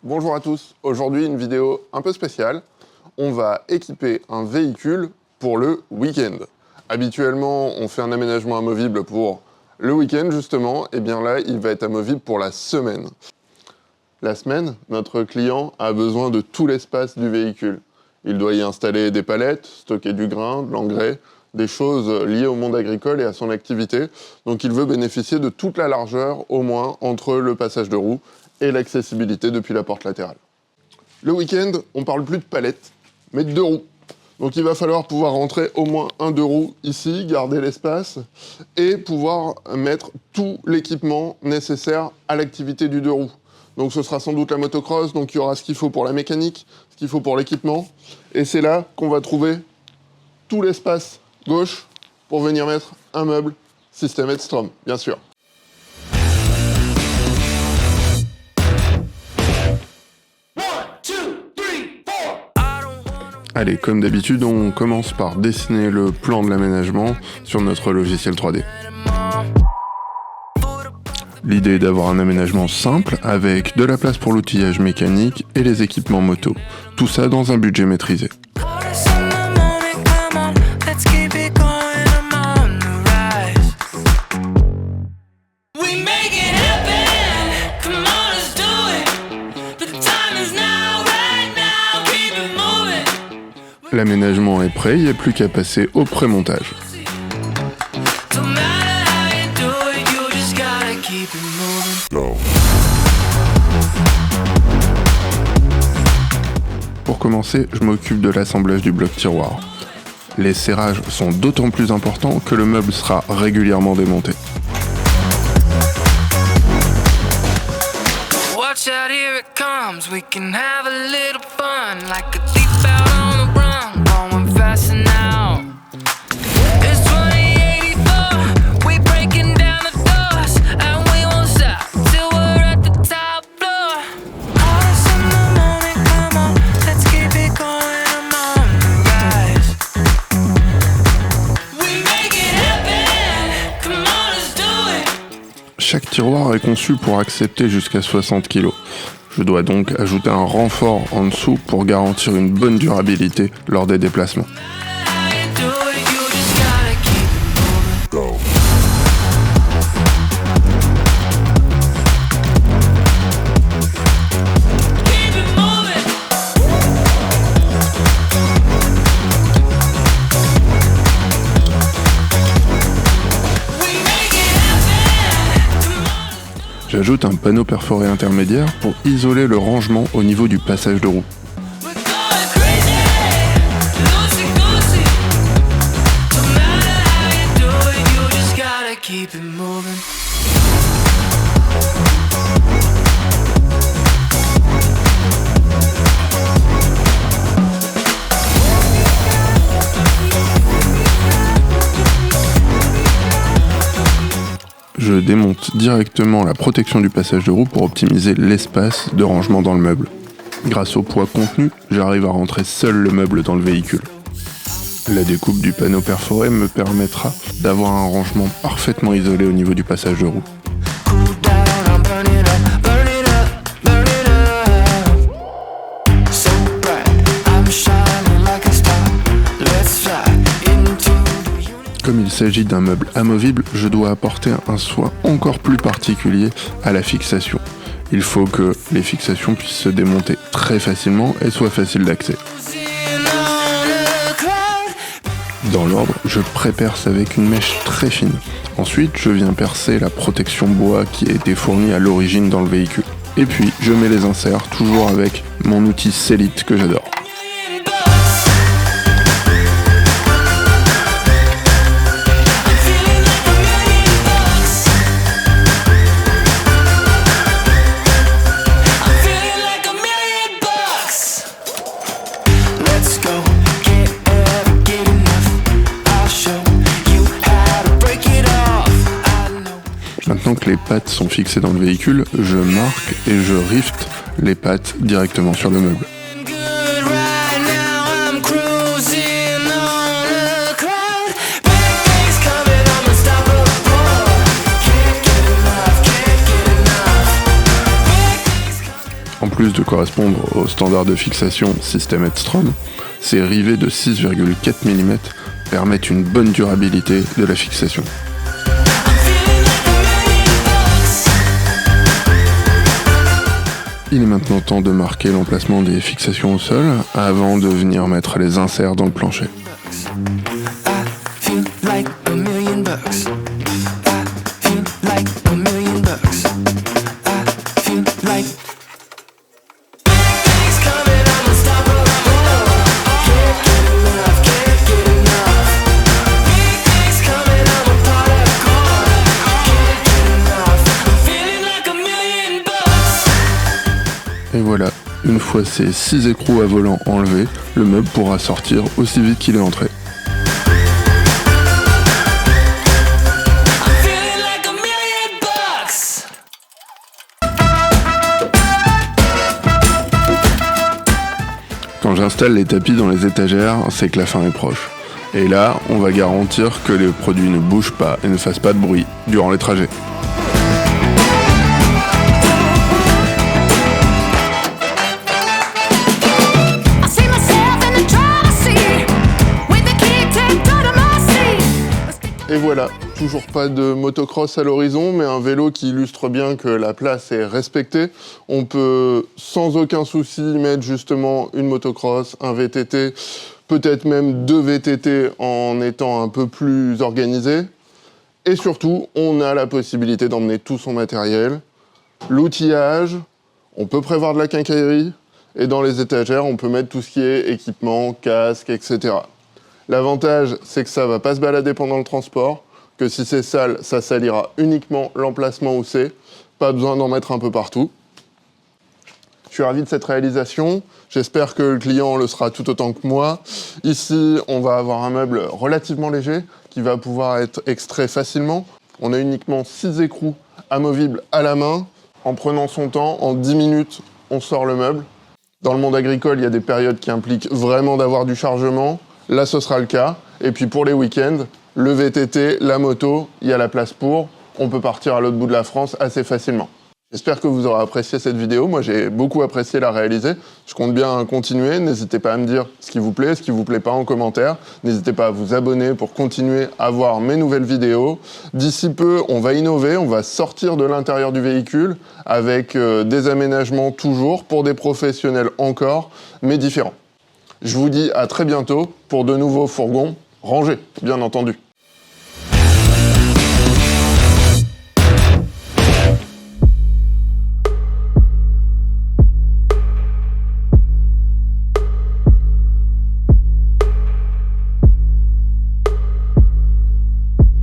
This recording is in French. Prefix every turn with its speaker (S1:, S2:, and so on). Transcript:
S1: Bonjour à tous, aujourd'hui une vidéo un peu spéciale. On va équiper un véhicule pour le week-end. Habituellement, on fait un aménagement amovible pour le week-end justement, et bien là, il va être amovible pour la semaine. La semaine, notre client a besoin de tout l'espace du véhicule. Il doit y installer des palettes, stocker du grain, de l'engrais, des choses liées au monde agricole et à son activité. Donc il veut bénéficier de toute la largeur, au moins, entre le passage de roues et l'accessibilité depuis la porte latérale. Le week-end, on parle plus de palettes, mais de deux roues. Donc il va falloir pouvoir rentrer au moins un deux roues ici, garder l'espace, et pouvoir mettre tout l'équipement nécessaire à l'activité du deux roues. Donc ce sera sans doute la motocross, donc il y aura ce qu'il faut pour la mécanique, ce qu'il faut pour l'équipement, et c'est là qu'on va trouver tout l'espace gauche pour venir mettre un meuble système Hedstrom, bien sûr. Allez, comme d'habitude, on commence par dessiner le plan de l'aménagement sur notre logiciel 3D. L'idée est d'avoir un aménagement simple avec de la place pour l'outillage mécanique et les équipements moto. Tout ça dans un budget maîtrisé. L'aménagement est prêt, il n'y a plus qu'à passer au pré-montage. Pour commencer, je m'occupe de l'assemblage du bloc tiroir. Les serrages sont d'autant plus importants que le meuble sera régulièrement démonté. Chaque tiroir est conçu pour accepter jusqu'à 60 kg. Je dois donc ajouter un renfort en dessous pour garantir une bonne durabilité lors des déplacements. J'ajoute un panneau perforé intermédiaire pour isoler le rangement au niveau du passage de roue. Je démonte directement la protection du passage de roue pour optimiser l'espace de rangement dans le meuble. Grâce au poids contenu, j'arrive à rentrer seul le meuble dans le véhicule. La découpe du panneau perforé me permettra d'avoir un rangement parfaitement isolé au niveau du passage de roue. Comme il s'agit d'un meuble amovible, je dois apporter un soin encore plus particulier à la fixation. Il faut que les fixations puissent se démonter très facilement et soient faciles d'accès. Dans l'ordre, je pré-perce avec une mèche très fine. Ensuite, je viens percer la protection bois qui a été fournie à l'origine dans le véhicule. Et puis, je mets les inserts, toujours avec mon outil Cellite que j'adore. Maintenant que les pattes sont fixées dans le véhicule, je marque et je rift les pattes directement sur le meuble. plus de correspondre au standard de fixation système Edstrom, ces rivets de 6,4 mm permettent une bonne durabilité de la fixation. Il est maintenant temps de marquer l'emplacement des fixations au sol avant de venir mettre les inserts dans le plancher. Et voilà, une fois ces 6 écrous à volant enlevés, le meuble pourra sortir aussi vite qu'il est entré. Quand j'installe les tapis dans les étagères, c'est que la fin est proche. Et là, on va garantir que les produits ne bougent pas et ne fassent pas de bruit durant les trajets. Et voilà, toujours pas de motocross à l'horizon, mais un vélo qui illustre bien que la place est respectée. On peut sans aucun souci mettre justement une motocross, un VTT, peut-être même 2 VTT en étant un peu plus organisé. Et surtout, on a la possibilité d'emmener tout son matériel, l'outillage, on peut prévoir de la quincaillerie, et dans les étagères, on peut mettre tout ce qui est équipement, casque, etc. L'avantage, c'est que ça ne va pas se balader pendant le transport, que si c'est sale, ça salira uniquement l'emplacement où c'est. Pas besoin d'en mettre un peu partout. Je suis ravi de cette réalisation. J'espère que le client le sera tout autant que moi. Ici, on va avoir un meuble relativement léger qui va pouvoir être extrait facilement. On a uniquement 6 écrous amovibles à la main. En prenant son temps, en 10 minutes, on sort le meuble. Dans le monde agricole, il y a des périodes qui impliquent vraiment d'avoir du chargement. Là, ce sera le cas. Et puis pour les week-ends, le VTT, la moto, il y a la place pour. On peut partir à l'autre bout de la France assez facilement. J'espère que vous aurez apprécié cette vidéo. Moi, j'ai beaucoup apprécié la réaliser. Je compte bien continuer. N'hésitez pas à me dire ce qui vous plaît pas en commentaire. N'hésitez pas à vous abonner pour continuer à voir mes nouvelles vidéos. D'ici peu, on va innover. On va sortir de l'intérieur du véhicule avec des aménagements toujours pour des professionnels encore, mais différents. Je vous dis à très bientôt pour de nouveaux fourgons rangés, bien entendu.